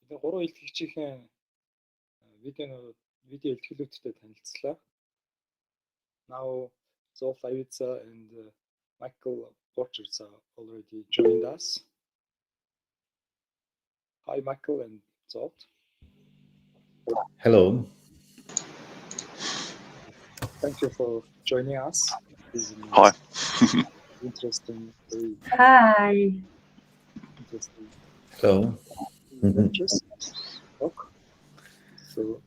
Энэ гурван илтгэгчийн видео илтгэлүүдтэй танилцлаа. Now Zsolt, Lavicza and Michael Borcherds are already joined us. Hi, Michael and Zsolt. Hello. Thank you for joining us. Hi. Interesting. Hi. Interesting. Hello. Talk. So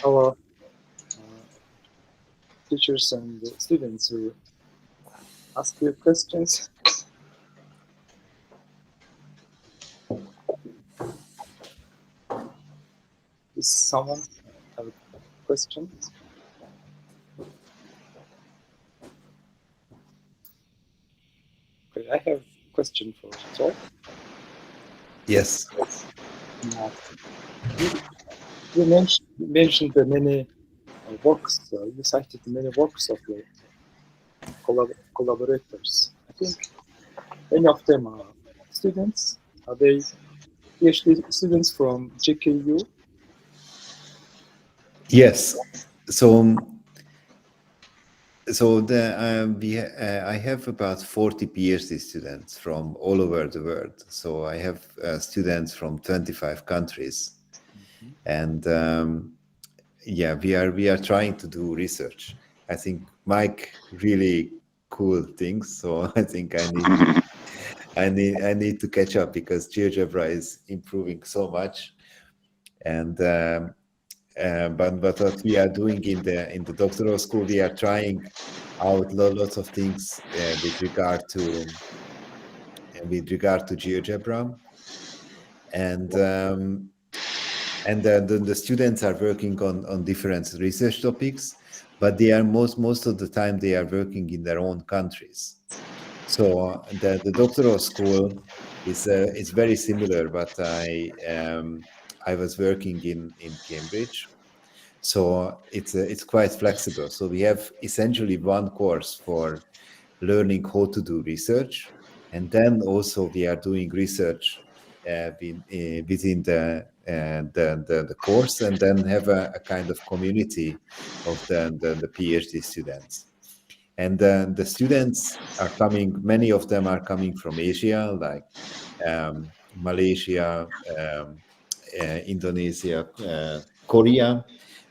our teachers and students will ask you questions. Does someone have a question? Okay, I have a question for Zsolt. Yes. You mentioned the many works. You cited many works of your collaborators. I think many of them are students. Are they PhD students from GKU? Yes. I have about 40 PhD students from all over the world. So I have students from 25 countries, and we are trying to do research. I think Mike really cool things. So I think I need to catch up because Geogebra is improving so much, and. But what we are doing in the doctoral school, we are trying out lots of things with regard to GeoGebra, and the students are working on different research topics, but they are most of the time they are working in their own countries. So the doctoral school is very similar, but I was working in Cambridge. So it's quite flexible. So we have essentially one course for learning how to do research, and then also we are doing research within the course, and then have a kind of community of the PhD students. And the students are coming. Many of them are coming from Asia, like Malaysia, Indonesia, Korea.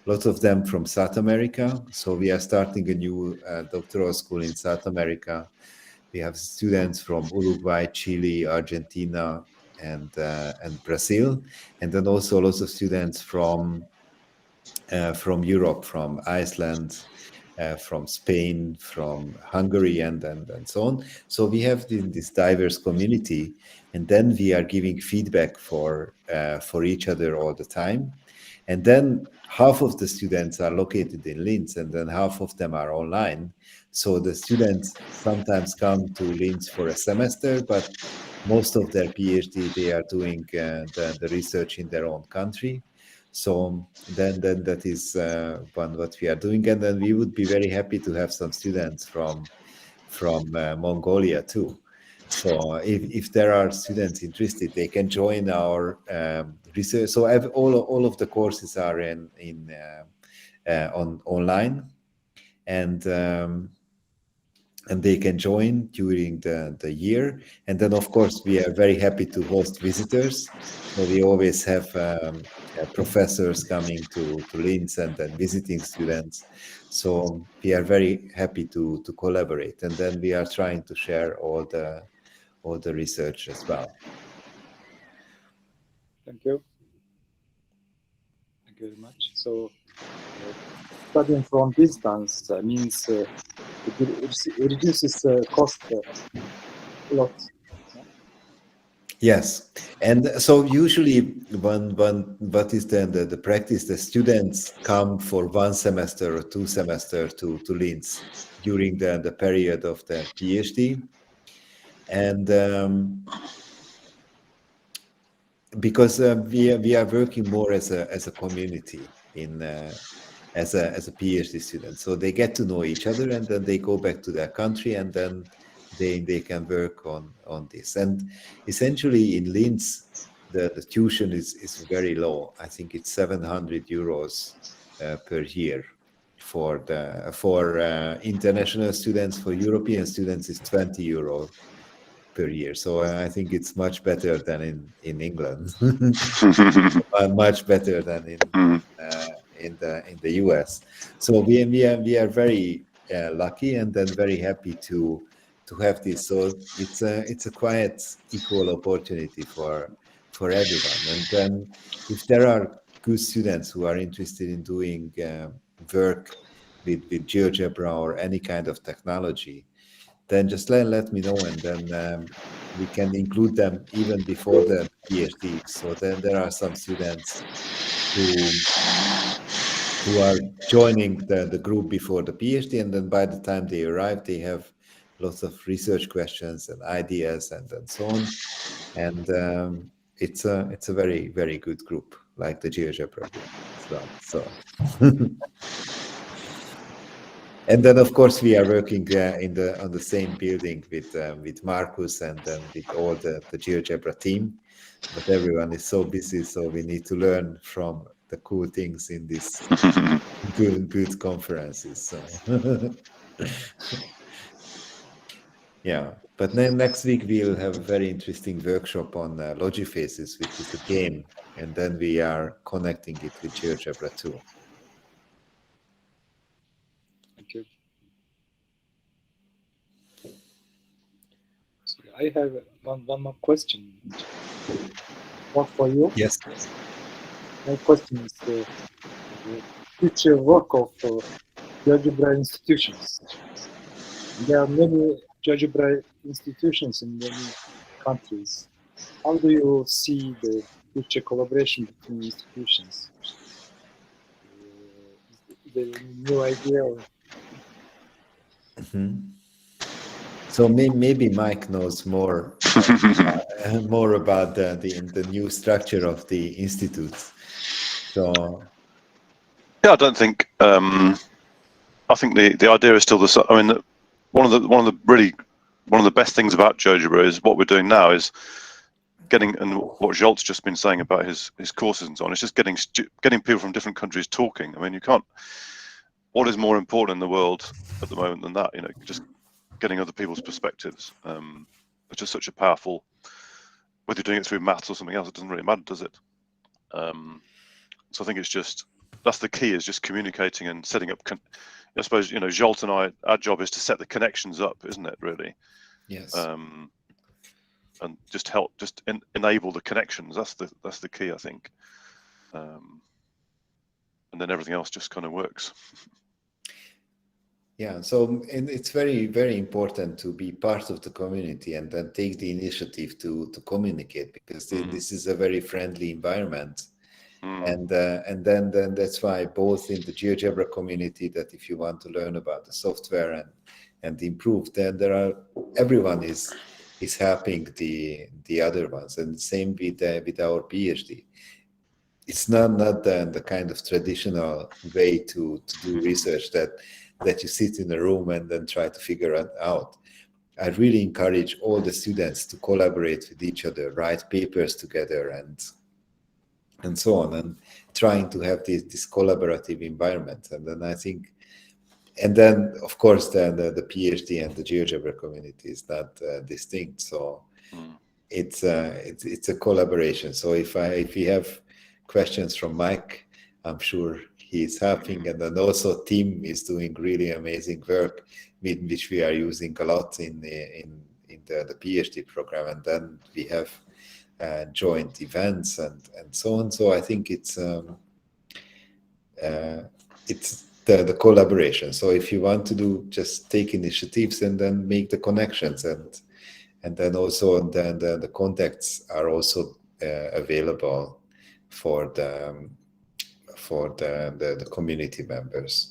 Lots of them from South America. So we are starting a new doctoral school in South America. We have students from Uruguay, Chile, Argentina, and Brazil, and then also lots of students from Europe, from Iceland, from Spain, from Hungary, and so on. So we have this diverse community, and then we are giving feedback for each other all the time, and then half of the students are located in Linz, and then half of them are online. So the students sometimes come to Linz for a semester, but most of their PhD, they are doing the research in their own country. So then that is what we are doing, and then we would be very happy to have some students from Mongolia too. So if there are students interested, they can join our research. So all of the courses are online, and they can join during the year. And then, of course, we are very happy to host visitors. So we always have professors coming to Linz and then visiting students. So we are very happy to collaborate. And then we are trying to share all the research as well. Thank you. Thank you very much. So studying from distance means it reduces cost a lot. Yes, and so usually what is then the practice? The students come for 1 semester or 2 semesters to Linz during the period of the PhD, and because we are working more as a community as a PhD student, so they get to know each other, and then they go back to their country, and then they can work on this. And essentially in Linz the tuition is very low. I think it's 700 euros per year for international students. For European students, it's 20 euro per year. So I think it's much better than in England, much better than in the US. So we are very lucky and then very happy to have this. So it's a quite equal opportunity for everyone. And then if there are good students who are interested in doing work with GeoGebra or any kind of technology, then just let me know, and then we can include them even before the PhD. So then there are some students who are joining the group before the PhD, and then by the time they arrive, they have lots of research questions and ideas and so on. And it's a very, very good group, like the GeoGebra group as well. So. And then, of course, we are working on the same building with Marcus and then with all the GeoGebra team. But everyone is so busy, so we need to learn from the cool things in these good conferences. So yeah. But then next week we'll have a very interesting workshop on Logiphases, which is a game, and then we are connecting it with GeoGebra too. Thank you. So I have one more question. One for you. Yes. My question is the future work of GeoGebra institutions. There are many GeoGebra institutions in many countries. How do you see the future collaboration between institutions? Is there any new idea? So maybe Mike knows more more about the new structure of the institutes. So yeah, I don't think. I think the idea is still the same. I mean, one of the best things about GeoGebra is what we're doing now is getting, and what Zsolt's just been saying about his courses and so on. It's just getting people from different countries talking. I mean, you can't. What is more important in the world at the moment than that? You know, just getting other people's perspectives, which is such a powerful. Whether you're doing it through maths or something else, it doesn't really matter, does it? So I think it's just that's the key, is just communicating and setting up. I suppose, you know, Zsolt and our job is to set the connections up, isn't it? Really. yes. And just help, enable the connections. That's the key, I think. And then everything else just kind of works. Yeah, so and it's very, very important to be part of the community and then take the initiative to communicate, because this is a very friendly environment. And then that's why both in the GeoGebra community, that if you want to learn about the software and improve, then everyone is helping the other ones, and same with our PhD. It's not the kind of traditional way to do research that you sit in a room and then try to figure it out. I really encourage all the students to collaborate with each other, write papers together, and so on, and trying to have this collaborative environment. And then I think, and then of course the PhD and the GeoGebra community is not distinct. So it's a collaboration. So if we have questions from Mike, I'm sure he's helping, and then also Tim is doing really amazing work, which we are using a lot in the PhD program, and then we have joint events and so on. So I think it's the collaboration. So if you want to do, just take initiatives and then make the connections, and then also the contacts are also available for the community members.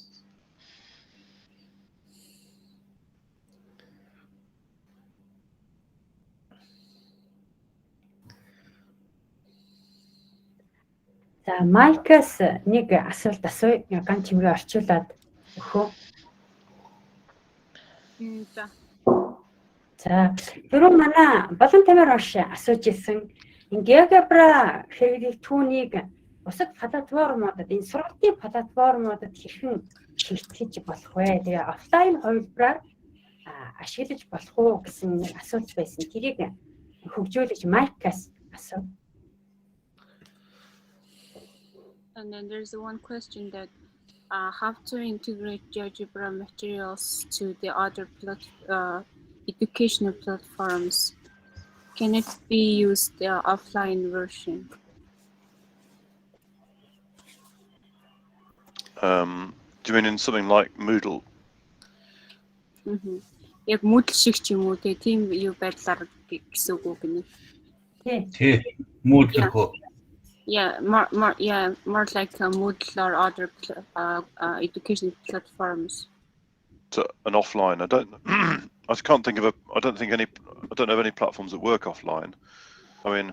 За Майкаас нэг асуулт асууя. Ган чимгээ орчуулад өгөө. За. Түрүү манай болон тамир орш асууж ирсэн Энэ Geogebra хэрэглэгдэхүүнийг бусад платформудад, энэ сургалтын платформудад хэрхэн шилжих болох вэ? Тэгээ офлайн хувилбараар ашиглаж болох уу гэсэн нэг асуулт байсан. Тэрийг хөгжүүлж Майкаас асуу. And then there's one question that how to integrate Geogebra materials to the other educational platforms. Can it be used the offline version? Do you mean in something like Moodle? Яг Moodle шиг ч юм уу тийм юу байдлаар гэсэн үг гэнэ. Тий. Moodle хөө. Yeah, more like a Moodle or other educational platforms. To an offline, I don't know of any platforms that work offline. I mean,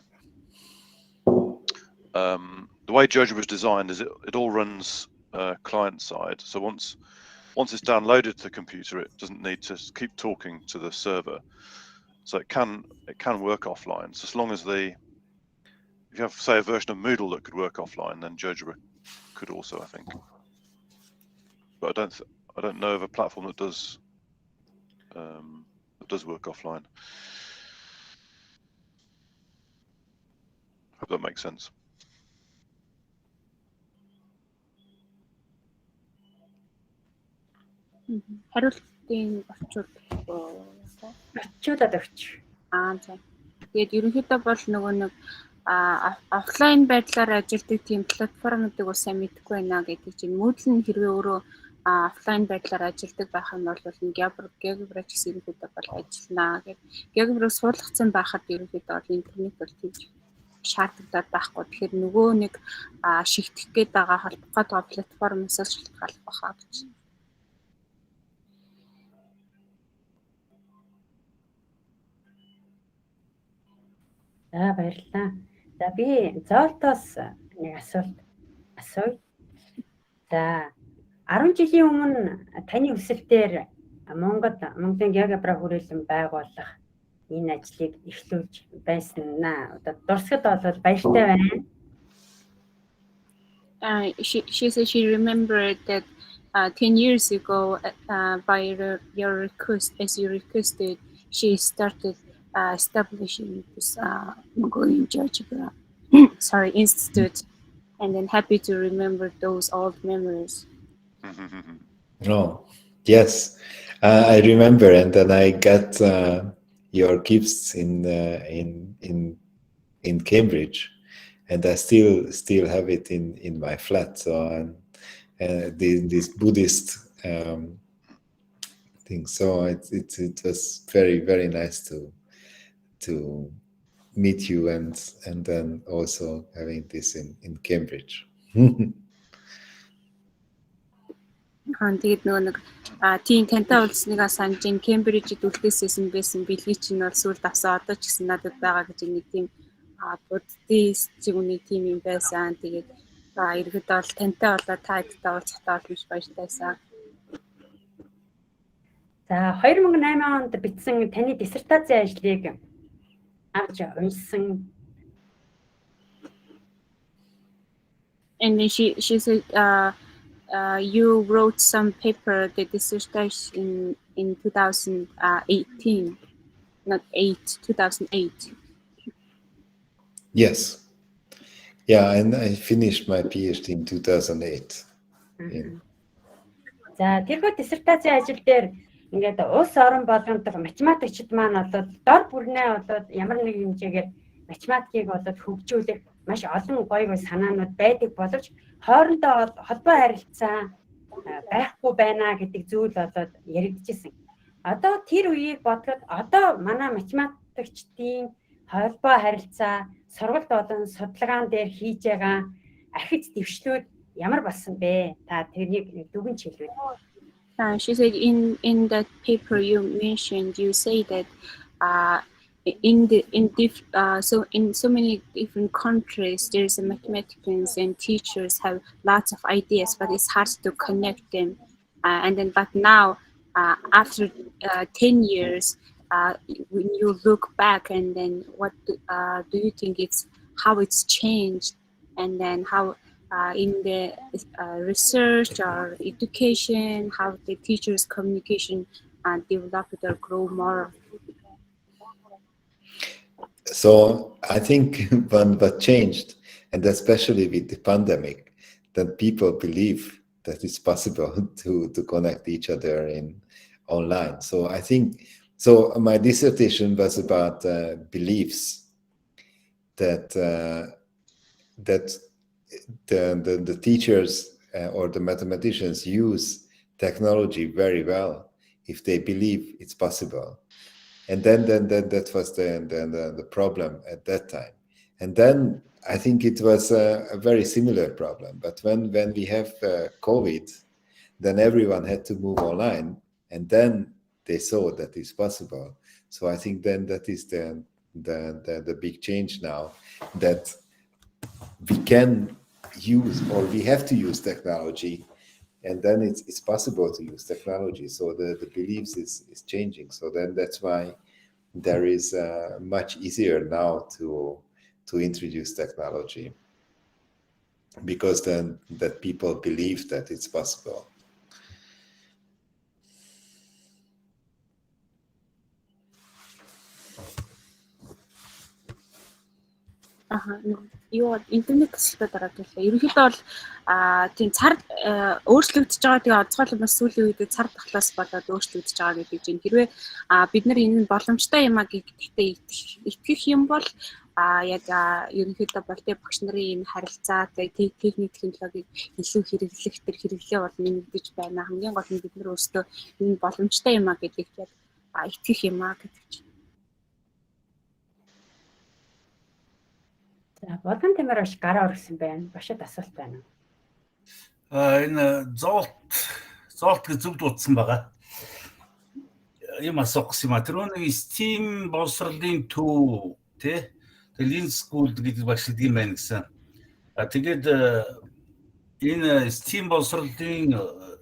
the way Geogebra is designed is it all runs client side. So once it's downloaded to the computer, it doesn't need to keep talking to the server. So it can work offline. So as long as if you have, say, a version of Moodle that could work offline, then Geogebra could also, I think. But I don't know of a platform that does work offline. Hope that makes sense. Хариултын Очиулаад өгч. За. Тэгээд ерөнхийдөө бол нөгөө нэг офлайн байдлаар ажилладаг тийм платформуудыг бас сайн мэдэхгүй байна гэдэг чинь Moodle нь хэрвээ өөрөө офлайн байдлаар ажилладаг байх юм бол Geogebra ч гэсэн ерөнхийдөө бол ажиллана гэдэг. Geogebra суулгацсан байхад ерөнхийдөө бол интернет бол тийм шаардлагатай байхгүй. Тэгэхээр нөгөө нэг шигдэх гээд байгаа холбох гэдэг платформоос шалтгаалж байгаа гэж. За баярлалаа. За би Золтоос нэг асуулт асууя. За 10 жилийн өмнө таны хүсэлтээр Монголын Geogebra хүрээлэн байгуулах энэ ажлыг эхлүүлж байснаа. Одоо дурсагд бол баяртай байна. She said she remembered that 10 years ago, by your request, as you requested, she started establishing this Mongolian Geogebra Institute, and then happy to remember those old memories. Oh, yes, I remember, and then I got your gifts in Cambridge, and I still have it in my flat. So this Buddhist thing. So it was very, very nice to meet you and then also having this in Cambridge. Тэгээд нөгөө нэг тийм тантай уулзсныг санаж ин Кембриджид үлдээсэн байсан бэлгийг чинь бол сүлд авсан одоо ч гэсэн надад байгаа гэж нэг тийм буддист зүгний тийм юм байсан. Тэгээд иргэд бол тантай болоод та хэдтэй уулзахтаа бол маш баяртайсан. За 2008 онд бичсэн таны диссертацийн ажлыг авч уншсан. And then she said you wrote some paper, the dissertation in 2018, not 2008. Yes. Yeah, and I finished my PhD in 2008. За тэрхүү диссертацийн ажил дээр ингээд улс орон болгонд математикчид маань болоод дор бүрнээ болоод ямар нэг хэмжээгээр математикийг болоод хөгжүүлэх маш олон гоё санаанууд байдаг боловч хоорондоо холбоо харилцаа байхгүй байна гэдэг зүйл болоод яригдчихсэн. Одоо тэр үеийг бодоход одоо манай математикчдын холбоо харилцаа сургалт болон судалгаан дээр хийж байгаа архиц дэвшлүүд ямар болсон бэ? Та тэрнийг дүгнж хэлвэ. She said in that paper you mentioned, you say that in so many different countries there's mathematicians and teachers have lots of ideas, but it's hard to connect them. But now after 10 years, when you look back, and then what do you think it's how it's changed, and then how in the research or education, how the teachers' communication developed or grow more? So I think what changed, and especially with the pandemic, that people believe that it's possible to connect each other in online. So I think, so my dissertation was about beliefs that that the teachers or the mathematicians use technology very well if they believe it's possible. And then that was the problem at that time. And then I think it was a very similar problem. But when we have COVID, then everyone had to move online, and then they saw that it's possible. So I think then that is the big change now, that we can use, or we have to use technology, and then it's possible to use technology. So the beliefs is changing. So then that's why there is much easier now to introduce technology, because then that people believe that it's possible. Юу интернет хэсгээ дараад байлаа. Ерөнхийдөө бол тийм цар өөрчлөгдөж байгаа. Тэгээ онцгой бас сүүлийн үед цар тахлаас болоод өөрчлөгдөж байгаа гэдэг чинь хэрвээ бид нар энэ боломжтой юм а гэхдээ итгэх юм бол яг ерөнхийдөө болтой багш нарын энэ харилцаа, техник технологиг илүү хэрэглэх төр хэрэглээ бол нэмэгдэж байна. Хамгийн гол нь бид нар өөрсдөө энэ боломжтой юм а гэдэгт яг итгэх юм а гэдэг чинь. За, Болон Тэмэр ш гараа өргөсөн байна. Башид асуулт байна. Энэ Золт гэж зөв дуудсан байгаа. Юм асуух юм а. Тэр нэг STEAM боловсролын төв тий. Тэгээ Linz School гэдэг багшилдаг юм байна гэсэн. Тэгээд энэ STEAM боловсролын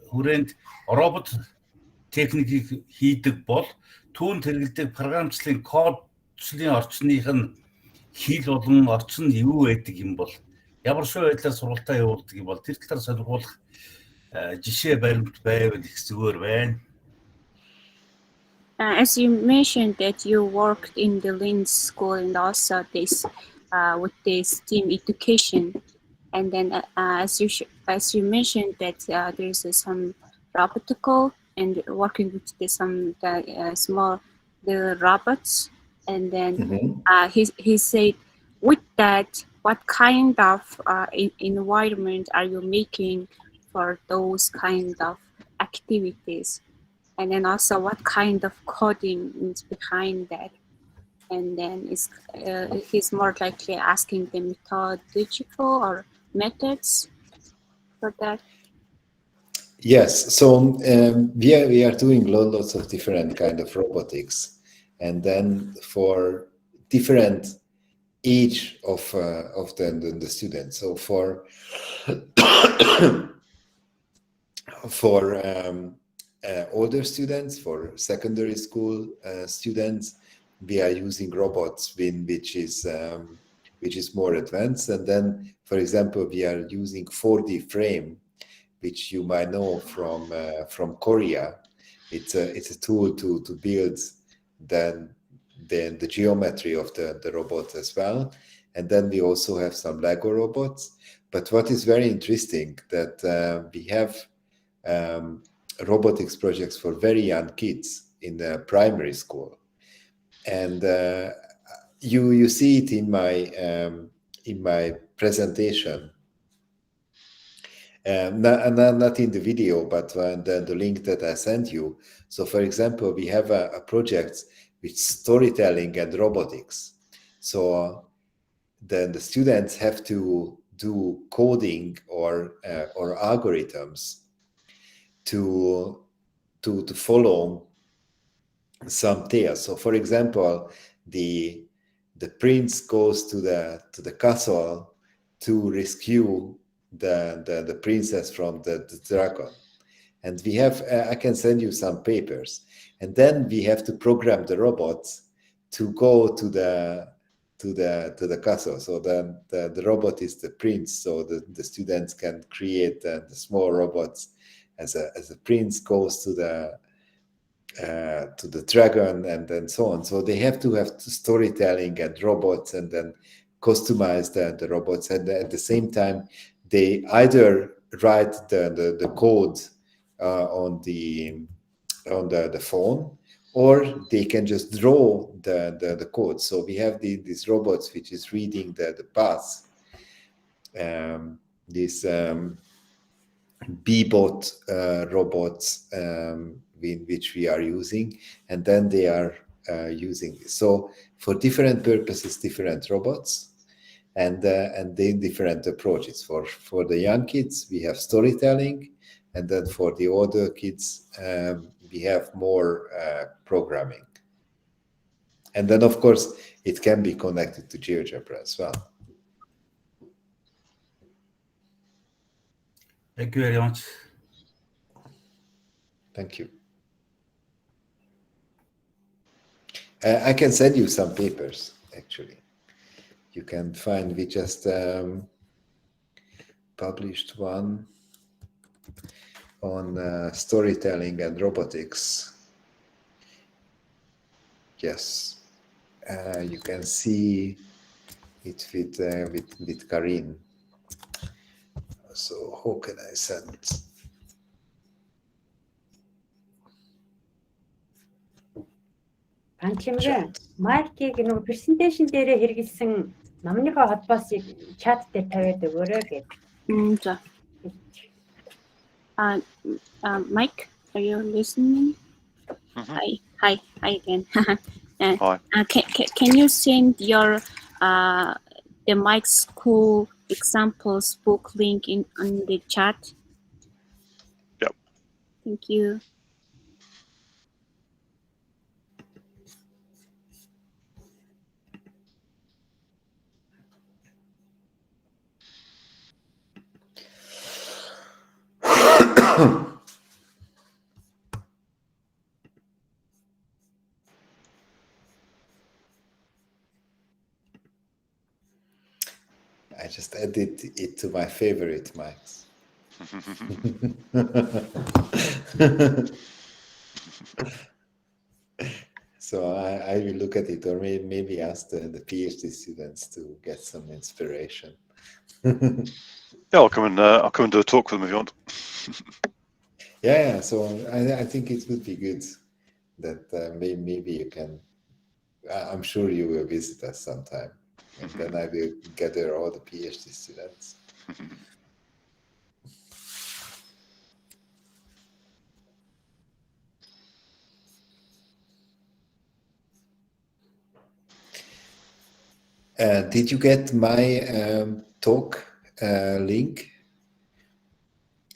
хүрээнд робот техникийг хийдэг бол түүнд хэрэглэдэг програмчлалын кодчлалын орчных нь хэл болон орчин нь юу байдаг юм бол ямар шоу байдлаар сургалтаа явуулдаг юм бол тэр талаар сонирхуулах жишээ баримт байвал их зүгээр байна. As you mentioned that you worked in the Linz school and also this with the STEAM education, and then as you mentioned that there is some robotical and working with some small the robots. And then he said, with that, what kind of environment are you making for those kind of activities? And then also, what kind of coding is behind that? And then he's more likely asking the methodological or methods for that. Yes, so we are doing lots of different kind of robotics. And then for different age of the students. So for older students, for secondary school students, we are using robots which is more advanced. And then, for example, we are using 4D frame, which you might know from Korea. It's a tool to build then the geometry of the robot as well. And then we also have some Lego robots. But what is very interesting that we have robotics projects for very young kids in the primary school. And you see it in my presentation. Not in the video, but the link that I sent you. So, for example, we have a project with storytelling and robotics. So then the students have to do coding or algorithms to follow some tales. So, for example, the prince goes to the castle to rescue the princess from the dragon, And we have, I can send you some papers. And then we have to program the robots to go to the castle. So then the robot is the prince. So the students can create the small robots as a prince goes to the dragon and then so on. So they have to have storytelling and robots and then customize the robots. And at the same time, they either write the code on the phone, or they can just draw the code. So we have these robots which is reading the paths. These B-bot robots which we are using, and then they are using this. So for different purposes, different robots, and they different approaches. For the young kids, we have storytelling, and then for the older kids, we have more programming. And then, of course, it can be connected to GeoGebra as well. Thank you very much. Thank you. I can send you some papers, actually. You can find, we just published one on storytelling and robotics. Yes, you can see it with Karin. So how can I send? Анчимраа майкийг нөгөө презентацийн дээрээ хэрэгэлсэн номныхоо холбоосыг чат дээр тавиад өгөөрэй гэж. За. Mike, are you listening? Hi again. Hi. Can you send your the Mike School examples book link on the chat? Yep. Thank you. I just added it to my favorite mics. So I will look at it, or maybe ask the PhD students to get some inspiration. Yeah, I'll come and do a talk with them if you want. Yeah. So I think it would be good that maybe you can. I'm sure you will visit us sometime, and then I will gather all the PhD students. Did you get my talk link?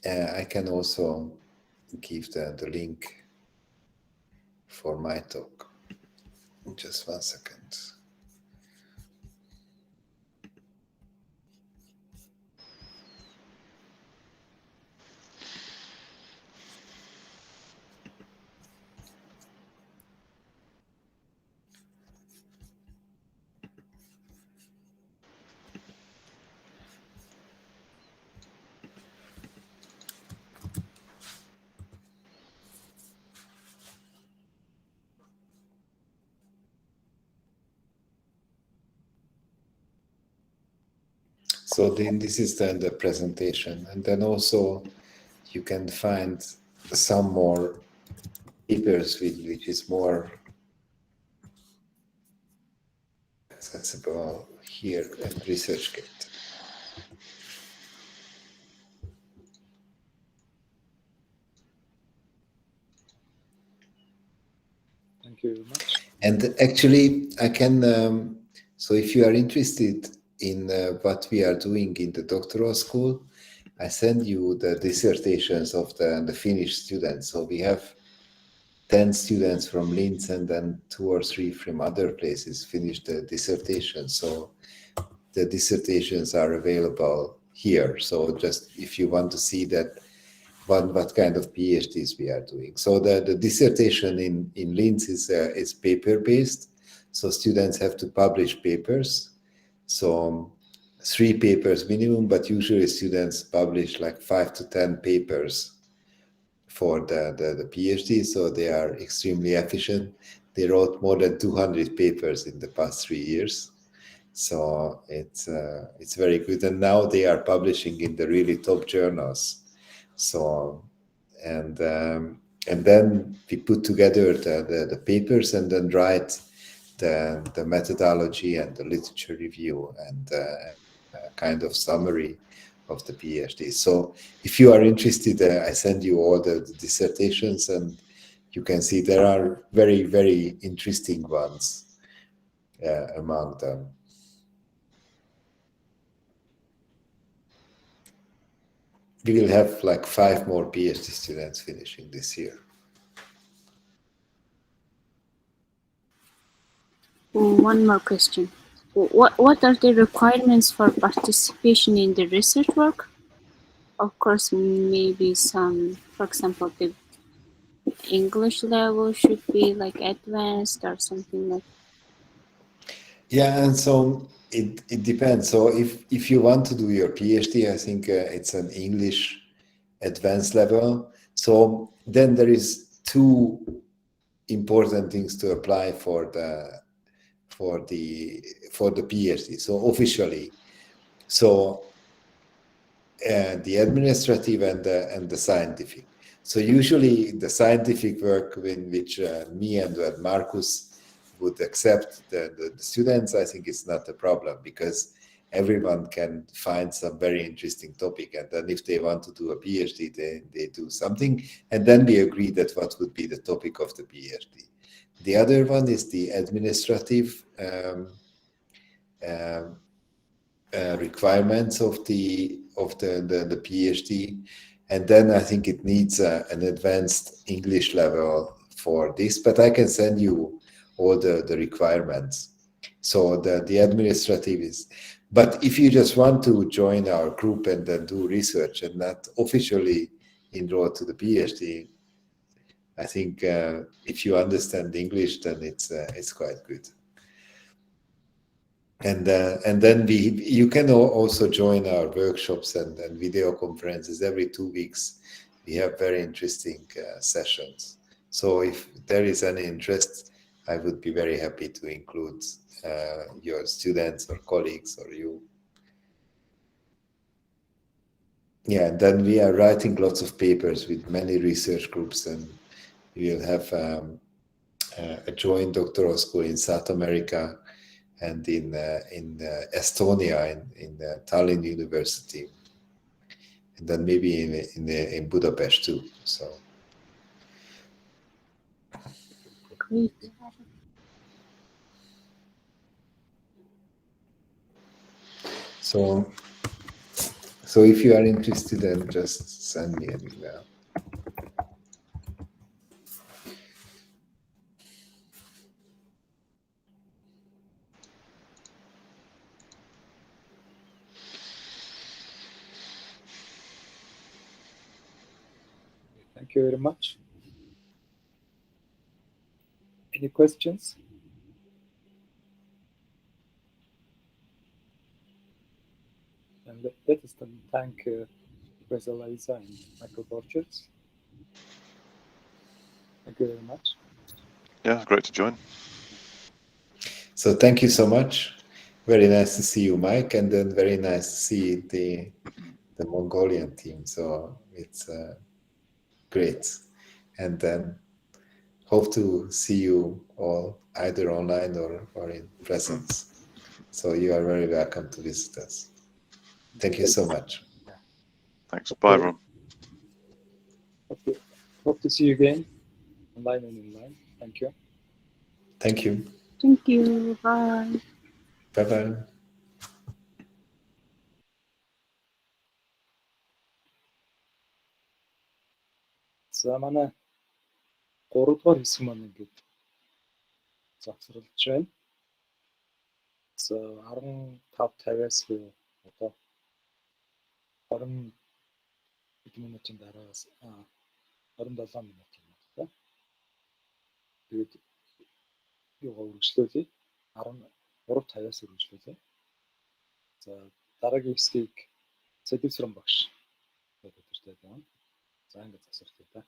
I can also give the link for my talk. Just 1 second. So then this is the presentation, and then also you can find some more papers which is more accessible here at ResearchGate. Thank you very much. And actually, I can. So if you are interested in what we are doing in the doctoral school, I send you the dissertations of the Finnish students. So we have 10 students from Linz and then 2 or 3 from other places finished the dissertation. So the dissertations are available here. So just if you want to see that what kind of PhDs we are doing. So the dissertation in Linz is paper-based. So students have to publish papers. So 3 papers minimum, but usually students publish like 5 to 10 papers for the PhD. So they are extremely efficient. They wrote more than 200 papers in the past 3 years. So it's very good. And now they are publishing in the really top journals. So, and then we put together the papers and then write the methodology and the literature review and a kind of summary of the PhD. So if you are interested, I send you all the dissertations, and you can see there are very, very interesting ones among them. We will have like 5 more PhD students finishing this year. One more question. What are the requirements for participation in the research work? Of course, maybe some, for example, the English level should be like advanced or something like. Yeah, and so it depends. So if you want to do your PhD, I think it's an English advanced level. So then there is 2 important things to apply for the PhD. So officially, so the administrative and the scientific. So usually the scientific work in which me and Marcus would accept the students, I think it's not a problem, because everyone can find some very interesting topic, and then if they want to do a PhD, they do something, and then we agree that what would be the topic of the PhD. The other one is the administrative requirements of the PhD, and then I think it needs an advanced English level for this, but I can send you all the requirements. So the administrative is, but if you just want to join our group and then do research and not officially enroll to the PhD, I think if you understand English, then it's quite good. And then you can also join our workshops and video conferences every 2 weeks. We have very interesting sessions. So if there is any interest, I would be very happy to include your students or colleagues or you. Yeah, and then we are writing lots of papers with many research groups, and we will have a joint doctoral school in South America and in Estonia, in Tallinn University, and then maybe in Budapest too. So. Great. So if you are interested, then just send me an email. Thank you very much. Any questions? And let us then thank Professor Lavicza and Michael Borcherds. Thank you very much. Yeah, great to join. So thank you so much. Very nice to see you, Mike, and then very nice to see the Mongolian team. So it's great. And then hope to see you all either online or in presence. So you are very welcome to visit us. Thank you so much. Thanks. Bye, everyone. Hope to see you again, online and online. Thank you. Thank you. Thank you. Bye. Bye-bye. За манай 3 дугаар хэсэг маань ингээд завсралж байна. За 15-50-аас одоо 20 минутын дараагаас 27 минут юм байна. Тэгээд юугаа үргэлжлүүлье. 13-50-аас үргэлжлүүлье. За дараагийн хэсгийг Сэдвсрэн багш өдөртэй байна. За ингээд засварлая та.